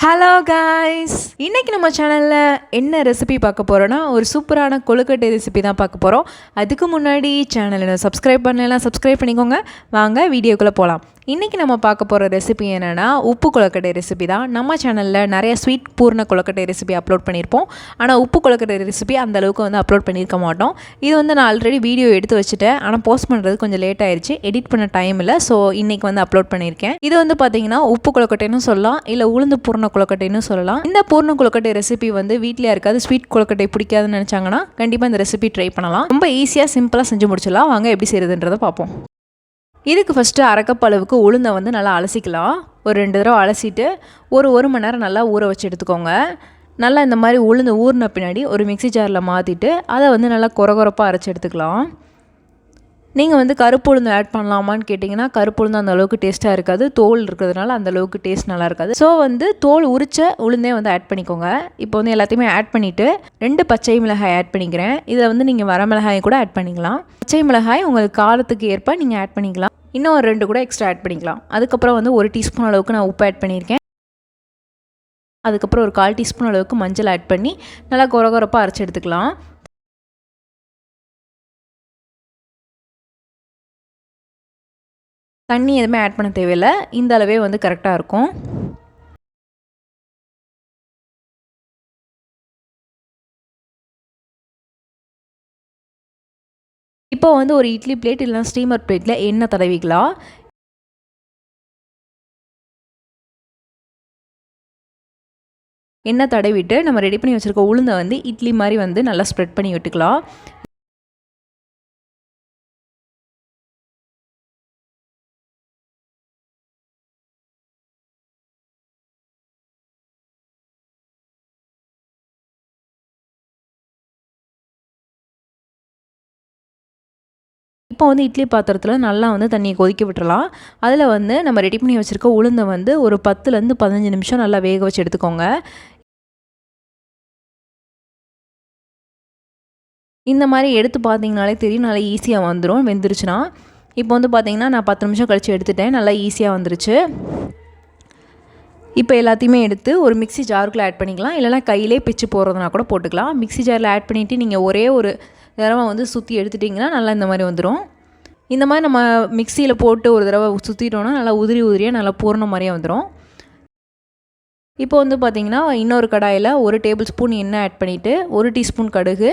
Hello guys, இன்றைக்கி நம்ம சேனலில் என்ன ரெசிபி பார்க்க போகிறோன்னா ஒரு சூப்பரான கொழுக்கட்டை ரெசிபி தான் பார்க்க போகிறோம். அதுக்கு முன்னாடி சேனலை சப்ஸ்கிரைப் பண்ணலாம், சப்ஸ்கிரைப் பண்ணிக்கோங்க. வாங்க வீடியோக்குள்ளே போகலாம். இன்றைக்கி நம்ம பார்க்க போகிற ரெசிபி என்னென்னா உப்பு கொழுக்கட்டை ரெசிபி தான். நம்ம சேனலில் நிறைய ஸ்வீட் பூர்ண கொழுக்கட்டை ரெசிபி அப்லோட் பண்ணியிருப்போம். ஆனால் உப்பு கொழுக்கட்டை ரெசிபி அந்தளவுக்கு அப்லோட் பண்ணியிருக்க மாட்டோம். இது நான் ஆல்ரெடி வீடியோ எடுத்து வச்சுட்டேன். ஆனால் போஸ்ட் பண்ணுறது கொஞ்சம் லேட் ஆயிடுச்சு, எடிட் பண்ண டைம் இல்லை. ஸோ இன்றைக்கி அப்லோட் பண்ணியிருக்கேன். இது பார்த்தீங்கன்னா உப்பு கொழுக்கட்டைன்னு சொல்லலாம், இல்லை உளுந்து பூர்ண கொழுக்கட்டைன்னு சொல்லலாம். இந்த பூர்ண கொழுக்கட்டை ரெசிபி வீட்டில் இருக்காது, ஸ்வீட் கொழுக்கட்டை பிடிக்காதுன்னு நினச்சாங்கன்னா கண்டிப்பாக இந்த ரெசிபி ட்ரை பண்ணலாம். ரொம்ப ஈஸியாக சிம்பிளாக செஞ்சு முடிச்சிடலாம். வாங்க எப்படி செய்கிறதுன்றதை பார்ப்போம். இதுக்கு ஃபஸ்ட்டு அரை கப் அளவுக்கு உளுந்தை நல்லா அலசிக்கலாம். ஒரு 2 தடவை அலசிட்டு ஒரு மணி நேரம் நல்லா ஊற வச்சு எடுத்துக்கோங்க. நல்லா இந்த மாதிரி உளுந்து ஊறின பின்னாடி ஒரு மிக்சி ஜாரில் மாற்றிட்டு அதை நல்லா கொரகொரப்பாக அரைச்சி எடுத்துக்கலாம். நீங்கள் கருப்பு உளுந்து ஆட் பண்ணலாமான்னு கேட்டிங்கன்னா கருப்பு உளுந்து அந்த அளவுக்கு டேஸ்ட்டாக இருக்காது, தோல் இருக்கிறதுனால அந்த அளவுக்கு டேஸ்ட் நல்லா இருக்காது. ஸோ தோல் உரிச்ச உளுந்தே ஆட் பண்ணிக்கோங்க. இப்போ எல்லாத்தையுமே ஆட் பண்ணிவிட்டு 2 பச்சை மிளகாய் ஆட் பண்ணிக்கிறேன். இதில் நீங்கள் வரமிளகாய் கூட ஆட் பண்ணிக்கலாம். பச்சை மிளகாய் உங்களுக்கு காரத்துக்கு ஏற்ப நீங்கள் ஆட் பண்ணிக்கலாம். இன்னும் ஒரு 2 கூட எக்ஸ்ட்ரா ஆட் பண்ணிக்கலாம். அதுக்கப்புறம் 1 டீஸ்பூன் அளவுக்கு நான் உப்பு ஆட் பண்ணியிருக்கேன். அதுக்கப்புறம் ஒரு 1/4 டீஸ்பூன் அளவுக்கு மஞ்சள் ஆட் பண்ணி நல்லா கொரகொரப்பாக அரைச்சி எடுத்துக்கலாம். தண்ணி எதுவுமே ஆட் பண்ண தேவையில்லை, இந்த அளவே கரெக்டாக இருக்கும். இப்போ ஒரு இட்லி பிளேட் இல்லைனா ஸ்டீமர் பிளேட்டில் எண்ணெய் தடவிக்கலாம். எண்ணெய் தடவிட்டு நம்ம ரெடி பண்ணி வச்சுருக்க உளுந்தை இட்லி மாதிரி நல்லா ஸ்ப்ரெட் பண்ணி விட்டுக்கலாம். இப்போ இட்லி பாத்திரத்தில் நல்லா தண்ணியை கொதிக்க விட்டுறலாம். அதில் நம்ம ரெடி பண்ணி வச்சுருக்க உளுந்தை ஒரு 10லேருந்து 15 நிமிஷம் நல்லா வேக வச்சு எடுத்துக்கோங்க. இந்த மாதிரி எடுத்து பார்த்தீங்கனாலே தெரியும், நல்லா ஈஸியாக வந்துடும் வெந்துருச்சுன்னா. இப்போ பார்த்தீங்கன்னா நான் 10 நிமிஷம் கழித்து எடுத்துட்டேன், நல்லா ஈஸியாக வந்துருச்சு. இப்போ எல்லாத்தையுமே எடுத்து ஒரு மிக்ஸி ஜாருக்குள்ளே ஆட் பண்ணிக்கலாம், இல்லைனா கையிலே பிச்சு போடுறதுனா கூட போட்டுக்கலாம். மிக்ஸி ஜாரில் ஆட் பண்ணிவிட்டு நீங்கள் ஒரே ஒரு தடவை சுற்றி எடுத்துட்டிங்கன்னா நல்லா இந்த மாதிரி வந்துடும். இந்த மாதிரி நம்ம மிக்சியில் போட்டு ஒரு தடவை சுற்றிட்டோன்னா நல்லா உதிரியாக நல்லா பூர்ண மாதிரியே வந்துடும். இப்போ பார்த்திங்கன்னா இன்னொரு கடாயில் 1 டேபிள் ஸ்பூன் எண்ணெய் ஆட் பண்ணிவிட்டு 1 டீஸ்பூன் கடுகு,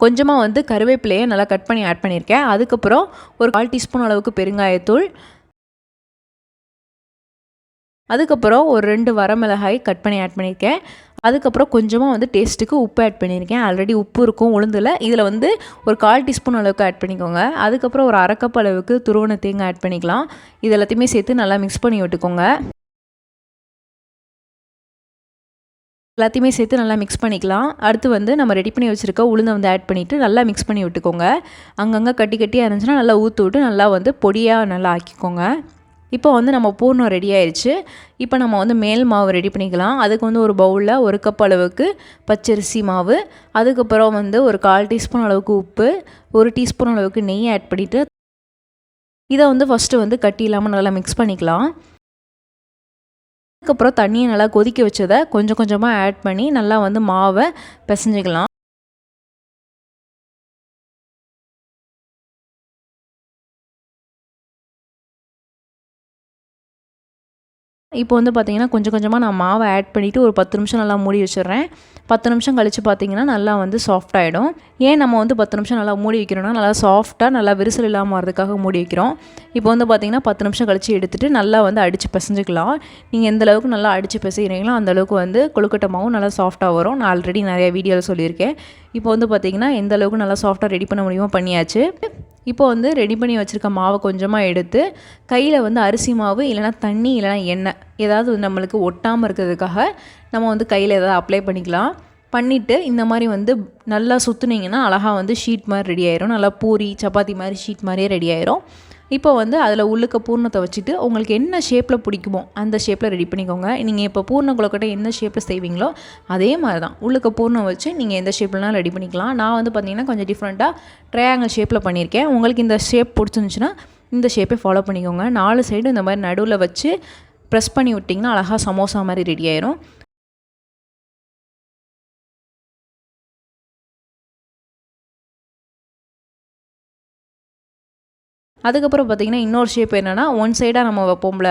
கொஞ்சமாக கருவேப்பிலையை நல்லா கட் பண்ணி ஆட் பண்ணியிருக்கேன். அதுக்கப்புறம் ஒரு 1/4 டீஸ்பூன் அளவுக்கு பெருங்காயத்தூள், அதுக்கப்புறம் ஒரு 2 வரமிளகாய் கட் பண்ணி ஆட் பண்ணியிருக்கேன். அதுக்கப்புறம் கொஞ்சமாக டேஸ்ட்டுக்கு உப்பு ஆட் பண்ணியிருக்கேன். ஆல்ரெடி உப்பு இருக்கும் உளுந்தில். இதில் ஒரு 1/4 டீஸ்பூன் அளவுக்கு ஆட் பண்ணிக்கோங்க. அதுக்கப்புறம் ஒரு அரை கப் அளவுக்கு துருவன தேங்காய் ஆட் பண்ணிக்கலாம். இது எல்லாத்தையுமே சேர்த்து நல்லா மிக்ஸ் பண்ணி விட்டுக்கோங்க. எல்லாத்தையுமே சேர்த்து நல்லா மிக்ஸ் பண்ணிக்கலாம். அடுத்து நம்ம ரெடி பண்ணி வச்சுருக்க உளுந்தை ஆட் பண்ணிவிட்டு நல்லா மிக்ஸ் பண்ணி விட்டுக்கோங்க. அங்கங்கே கட்டியாக இருந்துச்சுன்னா நல்லா ஊற்றி விட்டு நல்லா பொடியாக நல்லா ஆக்கிக்கோங்க. இப்போ நம்ம பூர்ணம் ரெடி ஆயிடுச்சு. இப்போ நம்ம மேல் மாவு ரெடி பண்ணிக்கலாம். அதுக்கு ஒரு பவுலில் 1 கப் அளவுக்கு பச்சரிசி மாவு, அதுக்கப்புறம் ஒரு 1/4 டீஸ்பூன் அளவுக்கு உப்பு, 1 டீஸ்பூன் அளவுக்கு நெய் ஆட் பண்ணிவிட்டு இதை ஃபஸ்ட்டு கட்டி இல்லாமல் நல்லா மிக்ஸ் பண்ணிக்கலாம். அதுக்கப்புறம் தண்ணியை நல்லா கொதிக்க வச்சதை கொஞ்சம் கொஞ்சமாக ஆட் பண்ணி நல்லா மாவை பிசைஞ்சிக்கலாம். இப்போ பார்த்தீங்கன்னா கொஞ்சம் கொஞ்சமாக நான் மாவை ஆட் பண்ணிவிட்டு ஒரு 10 நிமிஷம் நல்லா மூடி வச்சிடுறேன். 10 நிமிஷம் கழித்து பார்த்தீங்கன்னா நல்லா சாஃப்ட் ஆகிடும். ஏன் நம்ம 10 நிமிஷம் நல்லா மூடி வைக்கிறோன்னா நல்லா சாஃப்டாக நல்லா விரிசல் இல்லாமல் வரதுக்காக மூடி வைக்கிறோம். இப்போ பார்த்தீங்கன்னா 10 நிமிஷம் கழித்து எடுத்துகிட்டு நல்லா அடித்து பிசைஞ்சிக்கலாம். நீங்கள் எந்த அளவுக்கு நல்லா அடித்து பிசைகிறீங்களோ அந்தளவுக்கு கொழுக்கட்டை மாவும் நல்லா சாஃப்டாக வரும். நான் ஆல்ரெடி நிறைய வீடியோவில் சொல்லியிருக்கேன். இப்போ பார்த்தீங்கன்னா எந்த அளவுக்கு நல்லா சாஃப்டாக ரெடி பண்ண முடியுமோ பண்ணியாச்சு. இப்போ ரெடி பண்ணி வச்சுருக்க மாவை கொஞ்சமாக எடுத்து கையில் அரிசி மாவு இல்லைனா தண்ணி இல்லைனா எண்ணெய் ஏதாவது நம்மளுக்கு ஒட்டாமல் இருக்கிறதுக்காக நம்ம கையில் ஏதாவது அப்ளை பண்ணிக்கலாம். பண்ணிவிட்டு இந்த மாதிரி நல்லா சுற்றுனீங்கன்னா அழகாக ஷீட் மாதிரி ரெடி ஆயிரும். நல்லா பூரி சப்பாத்தி மாதிரி ஷீட் மாதிரியே ரெடி ஆயிரும். இப்போ அதில் உள்ளுக்க பூர்ணத்தை வச்சுட்டு உங்களுக்கு என்ன ஷேப்பில் பிடிக்குமோ அந்த ஷேப்பில் ரெடி பண்ணிக்கோங்க. நீங்கள் இப்போ பூர்ண கொழுக்கட்டை என்ன ஷேப்பில் செய்வீங்களோ அதே மாதிரி தான் உள்ளுக்க பூர்ணம் வச்சு நீங்கள் எந்த ஷேப்லனாலும் ரெடி பண்ணிக்கலாம். நான் பார்த்தீங்கன்னா கொஞ்சம் டிஃப்ரெண்ட்டாக ட்ரையாங்கிள் ஷேப்பில் பண்ணியிருக்கேன். உங்களுக்கு இந்த ஷேப் பிடிச்சிருந்துச்சுன்னா இந்த ஷேப்பை ஃபாலோ பண்ணிக்கோங்க. 4 சைடு இந்த மாதிரி நடுவில் வச்சு ப்ரெஸ் பண்ணி விட்டிங்கன்னா அழகாக சமோசா மாதிரி ரெடி ஆயிரும். அதுக்கப்புறம் பார்த்திங்கன்னா இன்னொரு ஷேப் என்னென்னா ஒன் சைடாக நம்ம வைப்போம்ல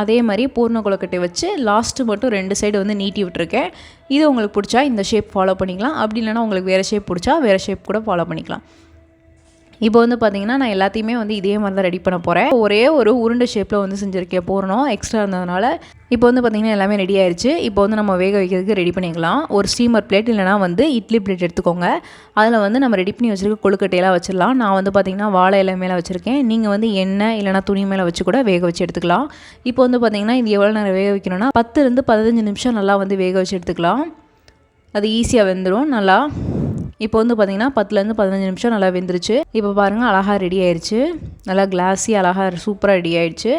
அதே மாதிரி பூர்ண கொழுக்கட்டை வச்சு லாஸ்ட்டு மட்டும் 2 சைடு வந்து நீட்டி விட்டுருக்கேன். இது உங்களுக்கு பிடிச்சா இந்த ஷேப் ஃபாலோ பண்ணிக்கலாம். அப்படி இல்லைனா உங்களுக்கு வேறு ஷேப் பிடிச்சா வேறு ஷேப் கூட ஃபாலோ பண்ணிக்கலாம். இப்போ வந்து பார்த்திங்கன்னா நான் எல்லாத்தையுமே வந்து இதே மாதிரி தான் ரெடி பண்ண போகிறேன். ஒரே ஒரு உருண்டை ஷேப்பில் வந்து செஞ்சுருக்கேன் பூரணம் எக்ஸ்ட்ரா இருந்ததுனால. இப்போ வந்து பார்த்திங்கன்னா எல்லாமே ரெடி ஆயிடுச்சு. இப்போ வந்து நம்ம வேக வைக்கிறதுக்கு ரெடி பண்ணிக்கலாம். ஒரு ஸ்டீமர் பிளேட் இல்லைனா வந்து இட்லி பிளேட் எடுத்துக்கோங்க. அதில் வந்து நம்ம ரெடி பண்ணி வச்சுருக்க கொழுக்கட்டையெல்லாம் வச்சிடலாம். நான் வந்து பார்த்திங்கன்னா வாழை இலை மேலே வச்சுருக்கேன். நீங்கள் வந்து எண்ணெய் இல்லைனா துணி மேலே வச்சு கூட வேக வச்சு எடுத்துக்கலாம். இப்போ வந்து பார்த்திங்கன்னா இது எவ்வளோ நேரம் வேக வைக்கணும்னா 10 to 15 நிமிஷம் நல்லா வந்து வேக வச்சு எடுத்துக்கலாம். அது ஈஸியாக வெந்துடும் நல்லா. இப்போ வந்து பார்த்திங்கன்னா 10 to 15 நிமிஷம் நல்லா வெந்துருச்சு. இப்போ பாருங்கள் அழகாக ரெடி ஆயிடுச்சு. நல்லா கிளாஸி அழகாக சூப்பராக ரெடி ஆயிடுச்சு.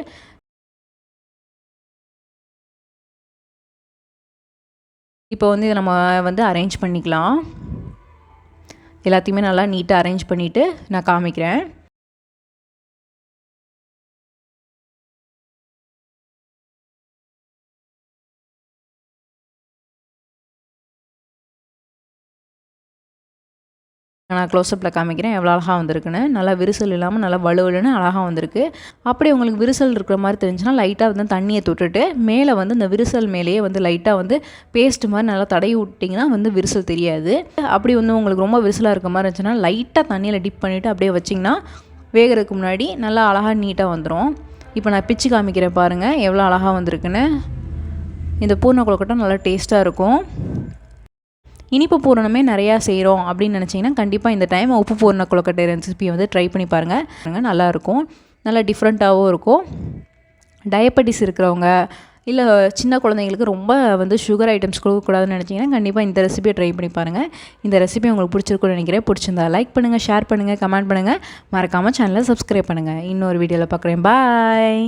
இப்போ வந்து இதை நம்ம வந்து அரேஞ்ச் பண்ணிக்கலாம். எல்லாத்தையுமே நல்லா நீட்டாக அரேஞ்ச் பண்ணிவிட்டு நான் காமிக்கிறேன். நான் க்ளோஸ்அப்பில் காமிக்கிறேன் எவ்வளோ அழகாக வந்திருக்குன்னு. நல்லா விரிசல் இல்லாமல் நல்லா வலுவலுன்னு அழகாக வந்திருக்கு. அப்படி உங்களுக்கு விரிசல் இருக்கிற மாதிரி தெரிஞ்சுன்னா லைட்டாக வந்து தண்ணியை தொட்டுட்டு மேலே வந்து இந்த விரிசல் மேலேயே வந்து லைட்டாக வந்து பேஸ்ட் மாதிரி நல்லா தடவி விட்டிங்கன்னா வந்து விரிசல் தெரியாது. அப்படி வந்து உங்களுக்கு ரொம்ப விரிசலாக இருக்க மாதிரி இருந்துச்சுன்னா லைட்டாக தண்ணியில் டிப் பண்ணிவிட்டு அப்படியே வச்சிங்கன்னா வேகிறதுக்கு முன்னாடி நல்லா அழகாக நீட்டாக வந்துடும். இப்போ நான் பிச்சு காமிக்கிறேன் பாருங்கள் எவ்வளோ அழகாக வந்திருக்குன்னு. இந்த பூர்ண கொழுக்கட்டை நல்லா டேஸ்ட்டாக இருக்கும். இனிப்பு பூரணமே நிறையா செய்கிறோம் அப்படின்னு நினச்சிங்கன்னா கண்டிப்பாக இந்த டைம் உப்பு பூர்ண கொழுக்கட்டை ரெசிபியை வந்து ட்ரை பண்ணி பாருங்கள். நல்லாயிருக்கும். நல்லா டிஃப்ரெண்ட்டாகவும் இருக்கும். டயபெட்டிஸ் இருக்கிறவங்க இல்லை சின்ன குழந்தைங்களுக்கு ரொம்ப வந்து சுகர் ஐட்டம்ஸ் கொடுக்கக்கூடாதுன்னு நினச்சிங்கன்னா கண்டிப்பாக இந்த ரெசிபியை ட்ரை பண்ணி பாருங்கள். இந்த ரெசிபி உங்களுக்கு பிடிச்சிருக்குன்னு நினைக்கிறேன். பிடிச்சிருந்தா லைக் பண்ணுங்கள், ஷேர் பண்ணுங்கள், கமெண்ட் பண்ணுங்கள். மறக்காமல் சேனலை சப்ஸ்கிரைப் பண்ணுங்கள். இன்னொரு வீடியோவில் பார்க்குறேன். பாய்.